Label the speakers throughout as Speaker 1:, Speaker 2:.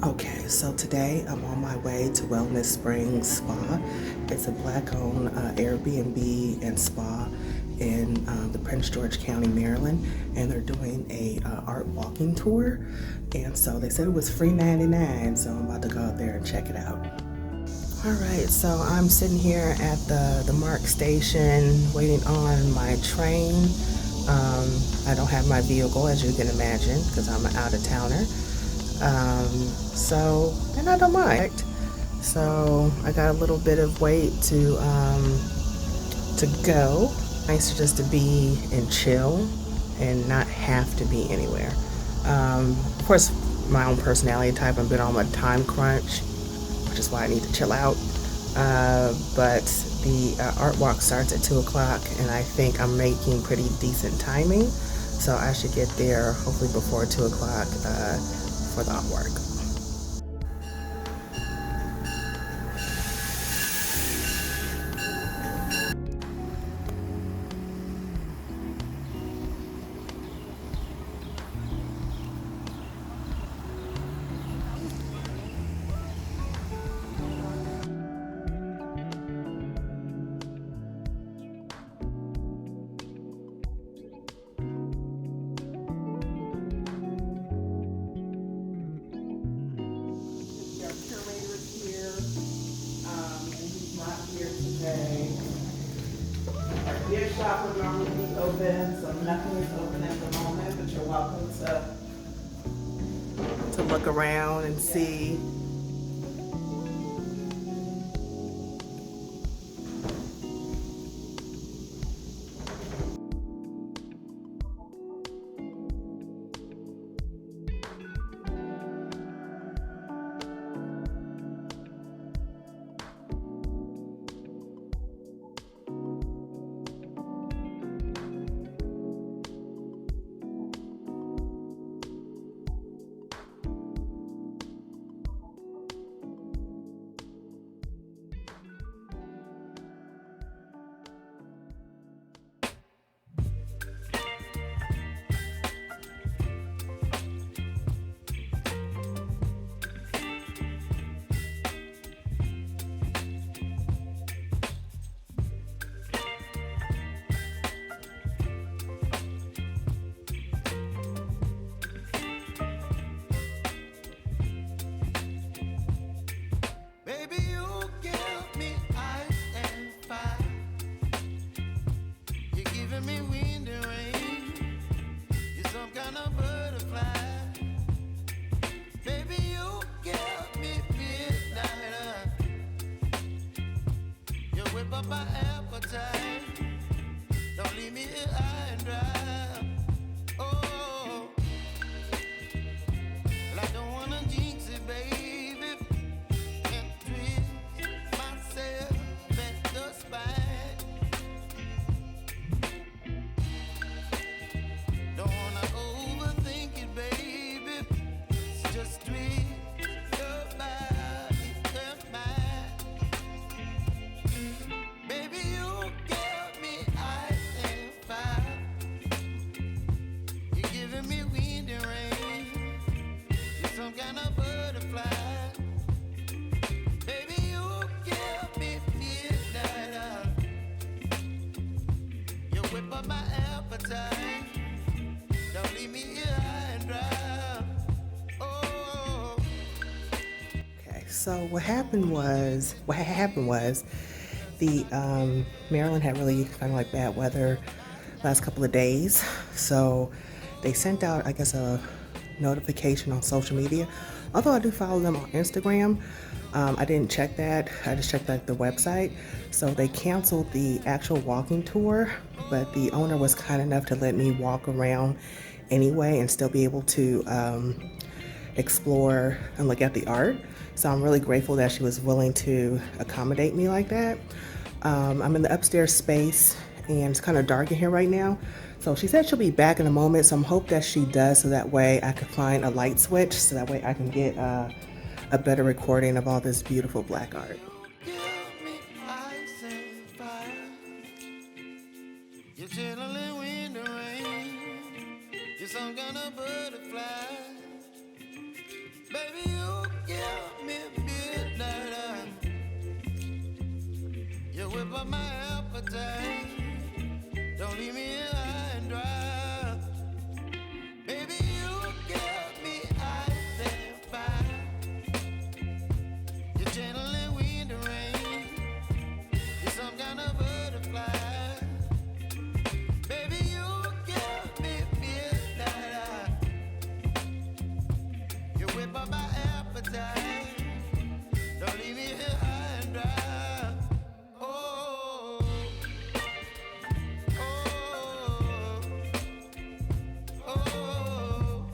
Speaker 1: Okay, so today I'm on my way to Wellspring Spa. It's a black-owned Airbnb and spa in the Prince George County, Maryland, and they're doing a art walking tour. And so they said it was free 99, so I'm about to go out there and check it out. All right, so I'm sitting here at the MARC station waiting on my train. I don't have my vehicle, as you can imagine, because I'm an out-of-towner. And I don't mind. So I got a little bit of wait to go. Nice just to be and chill and not have to be anywhere. Of course, my own personality type, I've been on a time crunch, which is why I need to chill out. But the art walk starts at 2 o'clock, and I think I'm making pretty decent timing. So I should get there hopefully before 2 o'clock for the artwork. Our gift shop would normally be open, so nothing is open at the moment, but you're welcome to look around and see.
Speaker 2: My appetite, don't leave me here high and dry. Oh, well, I don't wanna jinx it, baby, and twist myself at the spine. Don't wanna overthink it, baby. It's just twist your body and mine. Baby, you give me ice and fire. You're giving me wind and rain. You're some kind of butterfly. Baby, you give me midnight. You whip up my appetite. Don't leave me here high and dry. Oh.
Speaker 1: Okay, so what happened was the Maryland had really kind of like bad weather last couple of days, so they sent out, I guess, a notification on social media. Although I do follow them on Instagram, I didn't check that. I just checked like the website. So they canceled the actual walking tour, but the owner was kind enough to let me walk around anyway and still be able to explore and look at the art. So I'm really grateful that she was willing to accommodate me like that. I'm in the upstairs space and it's kind of dark in here right now. So she said she'll be back in a moment, so I'm hoping that she does, so that way I can find a light switch, so that way I can get a better recording of all this beautiful black art.
Speaker 2: Give me ice and fire. You're chilling wind and rain. You're some kind of butterfly. Baby, you up my appetite. Don't leave me here high and dry. Baby, you give me ice and fire. You're channeling wind and rain. You're some kind of butterfly. Baby, you give me midnight. You whip up my appetite. Don't leave me here high and dry. Oh, oh, oh, oh,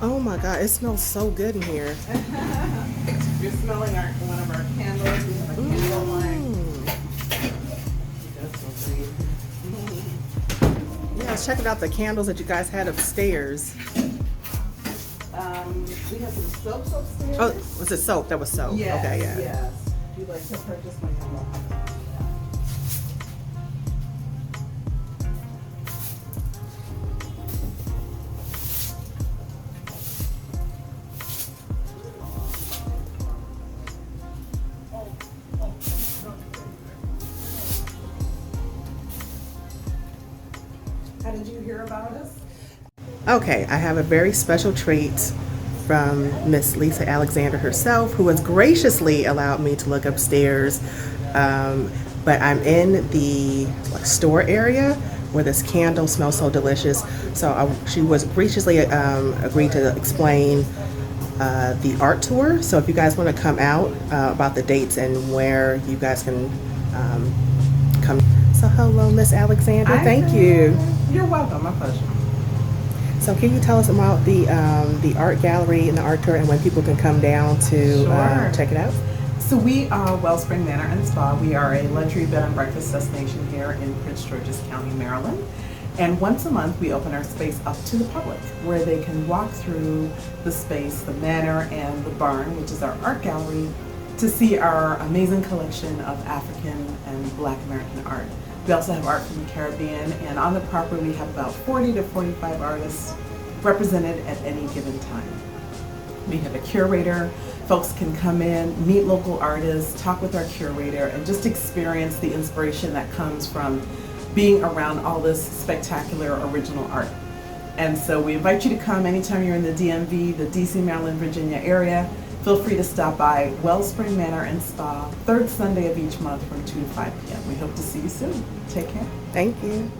Speaker 1: Oh my God, it smells so good in here.
Speaker 3: You're smelling one of our candles. We have a candle line. That's so pretty.
Speaker 1: Yeah, I was checking out the candles that you guys had upstairs.
Speaker 3: We have some soaps upstairs.
Speaker 1: Oh, was it soap? That was soap.
Speaker 3: Yes,
Speaker 1: Okay, yeah.
Speaker 3: yes. If you'd like to purchase one, you're welcome. How did you hear about us?
Speaker 1: Okay, I have a very special treat from Miss Lisa Alexander herself, who has graciously allowed me to look upstairs. But I'm in the store area where this candle smells so delicious. So she was graciously agreed to explain the art tour. So if you guys want to come out, about the dates and where you guys can come. So hello, Miss Alexander. Thank you.
Speaker 3: You're welcome. My pleasure.
Speaker 1: So can you tell us about the art gallery and the art tour and when people can come down to
Speaker 3: Sure.
Speaker 1: check it out?
Speaker 3: So we are Wellspring Manor and Spa. We are a luxury bed and breakfast destination here in Prince George's County, Maryland. And once a month we open our space up to the public where they can walk through the space, the manor and the barn, which is our art gallery, to see our amazing collection of African and Black American art. We also have art from the Caribbean, and on the property we have about 40 to 45 artists represented at any given time. We have a curator. Folks can come in, meet local artists, talk with our curator, and just experience the inspiration that comes from being around all this spectacular original art. And so we invite you to come anytime you're in the DMV, the DC, Maryland, Virginia area. Feel free to stop by Wellspring Manor and Spa, third Sunday of each month from 2 to 5 p.m. We hope to see you soon. Take care.
Speaker 1: Thank you.